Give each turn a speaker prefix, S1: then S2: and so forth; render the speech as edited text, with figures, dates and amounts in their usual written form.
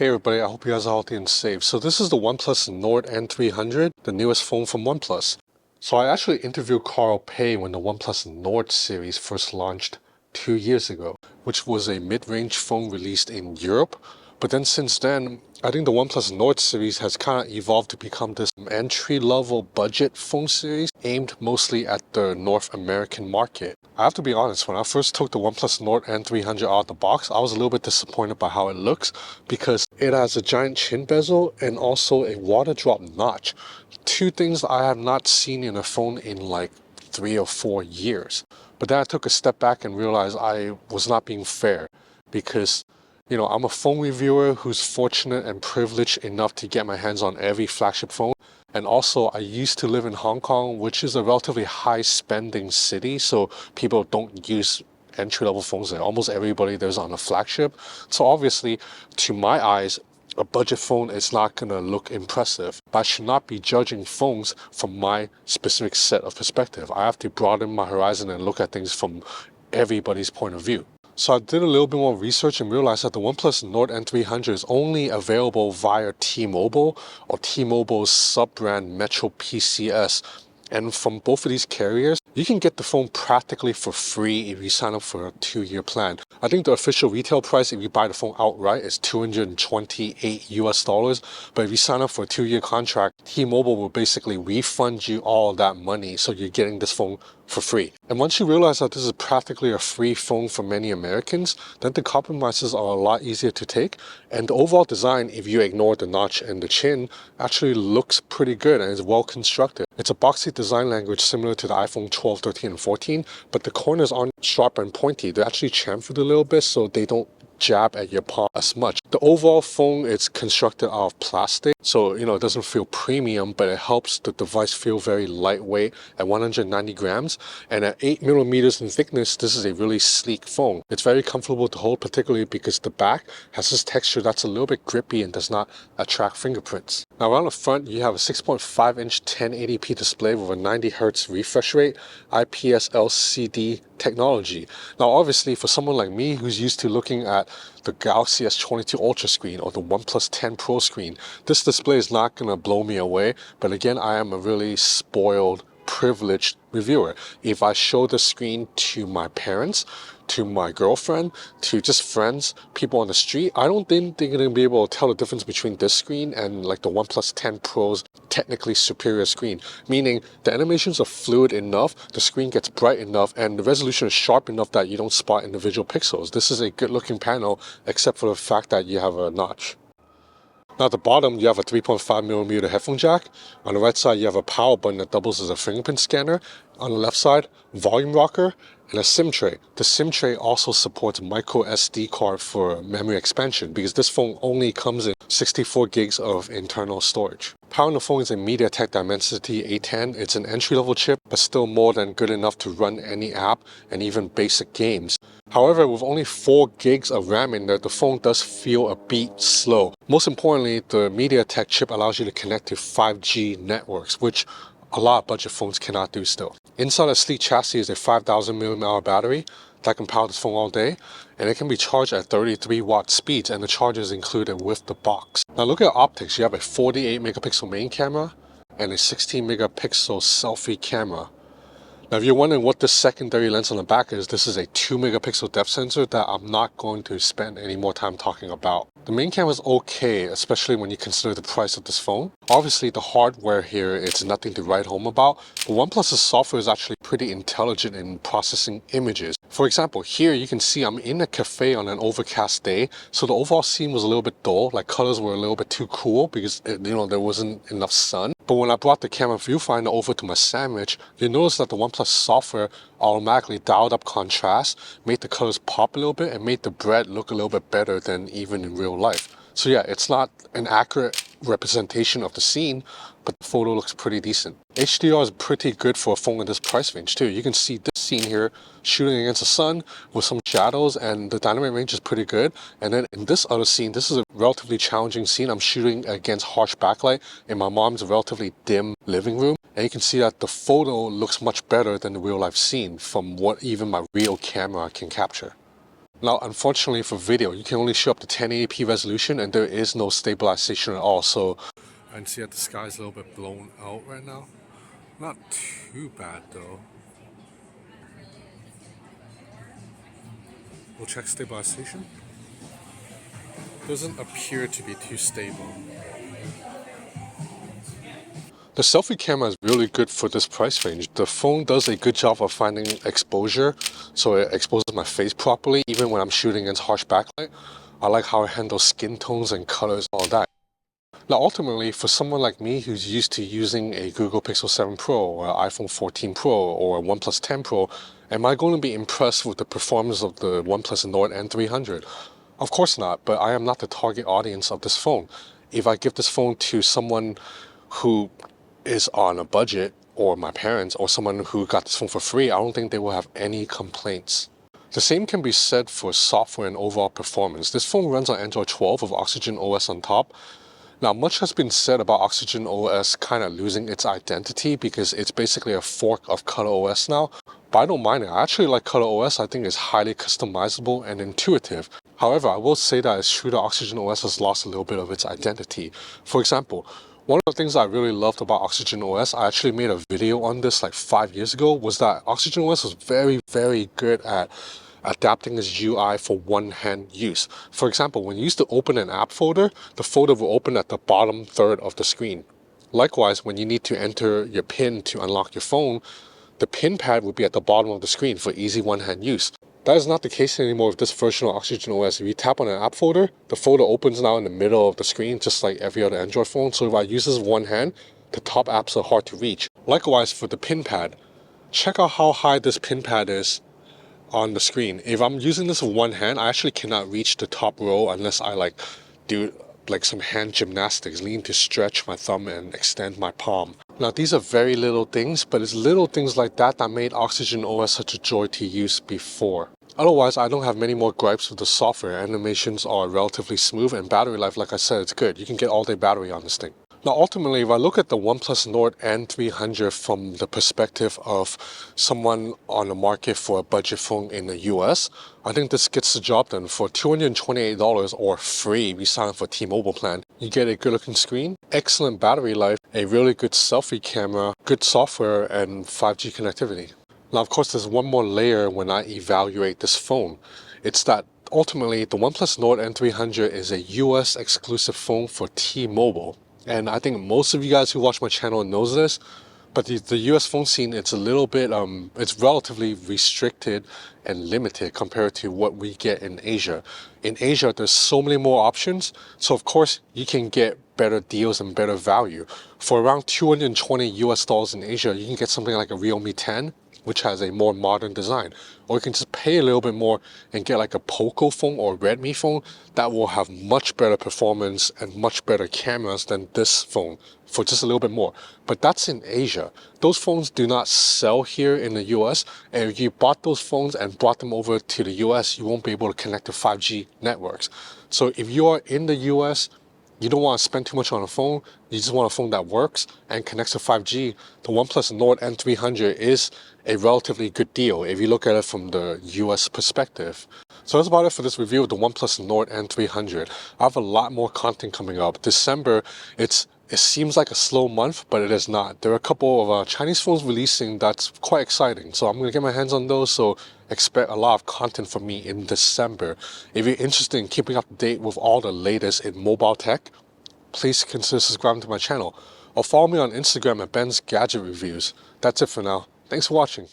S1: Hey everybody, I hope you guys are healthy and safe. So this is the OnePlus Nord N300, the newest phone from OnePlus. So I actually interviewed Carl Pei when the OnePlus Nord series first launched 2 years ago, which was a mid-range phone released in Europe. But then since then, I think the OnePlus Nord series has kind of evolved to become this entry-level budget phone series aimed mostly at the North American market. I have to be honest, when I first took the OnePlus Nord N300 out of the box, I was a little bit disappointed by how it looks because it has a giant chin bezel and also a water drop notch. Two things I have not seen in a phone in like 3 or 4 years. But then I took a step back and realized I was not being fair because I'm a phone reviewer who's fortunate and privileged enough to get my hands on every flagship phone. And also, I used to live in Hong Kong, which is a relatively high spending city, so people don't use entry-level phones there. Almost everybody there's on a flagship. So obviously, to my eyes, a budget phone is not going to look impressive. But I should not be judging phones from my specific set of perspective. I have to broaden my horizon and look at things from everybody's point of view. So I did a little bit more research and realized that the OnePlus Nord N300 is only available via T-Mobile or T-Mobile's sub-brand Metro PCS. And from both of these carriers, you can get the phone practically for free if you sign up for a 2-year plan. I think the official retail price if you buy the phone outright is $228 US. But if you sign up for a 2-year contract, T-Mobile will basically refund you all of that money, so you're getting this phone for free. And once you realize that this is practically a free phone for many Americans, then the compromises are a lot easier to take. And the overall design, if you ignore the notch and the chin, actually looks pretty good and is well constructed. It's a boxy design language similar to the iPhone 12, 13, and 14, but the corners aren't sharp and pointy. They're actually chamfered a little bit so they don't jab at your palm as much. The overall phone is constructed out of plastic, so it doesn't feel premium, but it helps the device feel very lightweight at 190 grams. And at 8 millimeters in thickness, this is a really sleek phone. It's very comfortable to hold, particularly because the back has this texture that's a little bit grippy and does not attract fingerprints. Now around the front, you have a 6.5-inch 1080p display with a 90 Hz refresh rate, IPS LCD technology. Now obviously for someone like me who's used to looking at the Galaxy S22 Ultra screen or the OnePlus 10 Pro screen, this display is not going to blow me away. But again, I am a really spoiled, privileged reviewer. If I show the screen to my parents, to my girlfriend, to just friends, people on the street, I don't think they're going to be able to tell the difference between this screen and like the OnePlus 10 Pro's technically superior screen. Meaning the animations are fluid enough, the screen gets bright enough, and the resolution is sharp enough that you don't spot individual pixels. This is a good looking panel except for the fact that you have a notch. Now at the bottom, you have a 3.5mm headphone jack. On the right side, you have a power button that doubles as a fingerprint scanner. On the left side, volume rocker and a SIM tray. The SIM tray also supports micro SD card for memory expansion because this phone only comes in 64 gigs of internal storage. Powering the phone is a MediaTek Dimensity 810. It's an entry-level chip, but still more than good enough to run any app and even basic games. However, with only 4 gigs of RAM in there, the phone does feel a bit slow. Most importantly, the MediaTek chip allows you to connect to 5G networks, which a lot of budget phones cannot do still. Inside a sleek chassis is a 5000 mAh battery that can power this phone all day, and it can be charged at 33-watt speeds, and the charger is included with the box. Now look at optics. You have a 48 megapixel main camera and a 16 megapixel selfie camera. Now if you're wondering what this secondary lens on the back is, this is a 2 megapixel depth sensor that I'm not going to spend any more time talking about. The main camera is okay, especially when you consider the price of this phone. Obviously the hardware here, it's nothing to write home about, but OnePlus's software is actually pretty intelligent in processing images. For example, here you can see I'm in a cafe on an overcast day, so the overall scene was a little bit dull, like colors were a little bit too cool because there wasn't enough sun. But when I brought the camera viewfinder over to my sandwich, you notice that the OnePlus software automatically dialed up contrast, made the colors pop a little bit, and made the bread look a little bit better than even in real life. So yeah, it's not an accurate representation of the scene, but the photo looks pretty decent. HDR is pretty good for a phone in this price range too. You can see this scene here shooting against the sun with some shadows, and the dynamic range is pretty good. And then in this other scene, this is a relatively challenging scene. I'm shooting against harsh backlight in my mom's relatively dim living room, and you can see that the photo looks much better than the real life scene from what even my real camera can capture. Now, unfortunately for video, you can only show up to 1080p resolution and there is no stabilization at all. So, and see that the sky's a little bit blown out right now. Not too bad though. We'll check stabilization. Doesn't appear to be too stable. The selfie camera is really good for this price range. The phone does a good job of finding exposure, so it exposes my face properly, even when I'm shooting against harsh backlight. I like how it handles skin tones and colors, all that. Now ultimately, for someone like me who's used to using a Google Pixel 7 Pro or an iPhone 14 Pro or a OnePlus 10 Pro, am I going to be impressed with the performance of the OnePlus Nord N300? Of course not, but I am not the target audience of this phone. If I give this phone to someone who is on a budget, or my parents, or someone who got this phone for free, I don't think they will have any complaints. The same can be said for software and overall performance. This phone runs on Android 12 with Oxygen OS on top. Now, much has been said about Oxygen OS kind of losing its identity because it's basically a fork of ColorOS now. But I don't mind it. I actually like ColorOS. I think it's highly customizable and intuitive. However, I will say that it's true that Oxygen OS has lost a little bit of its identity. For example, one of the things I really loved about Oxygen OS, I actually made a video on this like 5 years ago, was that Oxygen OS was very, very good at adapting its UI for one-hand use. For example, when you used to open an app folder, the folder will open at the bottom third of the screen. Likewise, when you need to enter your PIN to unlock your phone, the PIN pad will be at the bottom of the screen for easy one-hand use. That is not the case anymore with this version of Oxygen OS. If you tap on an app folder, the folder opens now in the middle of the screen, just like every other Android phone. So if I use this with one hand, the top apps are hard to reach. Likewise for the PIN pad, check out how high this PIN pad is on the screen. If I'm using this with one hand, I actually cannot reach the top row unless I do some hand gymnastics, lean to stretch my thumb and extend my palm. Now these are very little things, but it's little things like that that made Oxygen OS such a joy to use before. Otherwise, I don't have many more gripes with the software. Animations are relatively smooth and battery life, like I said, it's good. You can get all-day battery on this thing. Now ultimately, if I look at the OnePlus Nord N300 from the perspective of someone on the market for a budget phone in the US, I think this gets the job done. For $228 or free, if you sign up for a T-Mobile plan, you get a good looking screen, excellent battery life, a really good selfie camera, good software, and 5G connectivity. Now of course there's one more layer when I evaluate this phone. It's that ultimately the OnePlus Nord N300 is a US exclusive phone for T-Mobile. And I think most of you guys who watch my channel knows this, but the US phone scene, it's a little bit, it's relatively restricted and limited compared to what we get in Asia. In Asia, there's so many more options. So of course, you can get better deals and better value. For around 220 US dollars in Asia, you can get something like a Realme 10, which has a more modern design. Or you can just pay a little bit more and get like a Poco phone or Redmi phone that will have much better performance and much better cameras than this phone for just a little bit more. But that's in Asia. Those phones do not sell here in the US, and if you bought those phones and brought them over to the US, you won't be able to connect to 5G networks. So if you are in the US, you don't want to spend too much on a phone, you just want a phone that works and connects to 5G, the OnePlus Nord N300 is a relatively good deal if you look at it from the US perspective. So that's about it for this review of the OnePlus Nord N300. I have a lot more content coming up. December, it seems like a slow month, but it is not. There are a couple of Chinese phones releasing that's quite exciting. So I'm going to get my hands on those, so expect a lot of content from me in December. If you're interested in keeping up to date with all the latest in mobile tech, please consider subscribing to my channel. Or follow me on Instagram at Ben's Gadget Reviews. That's it for now. Thanks for watching.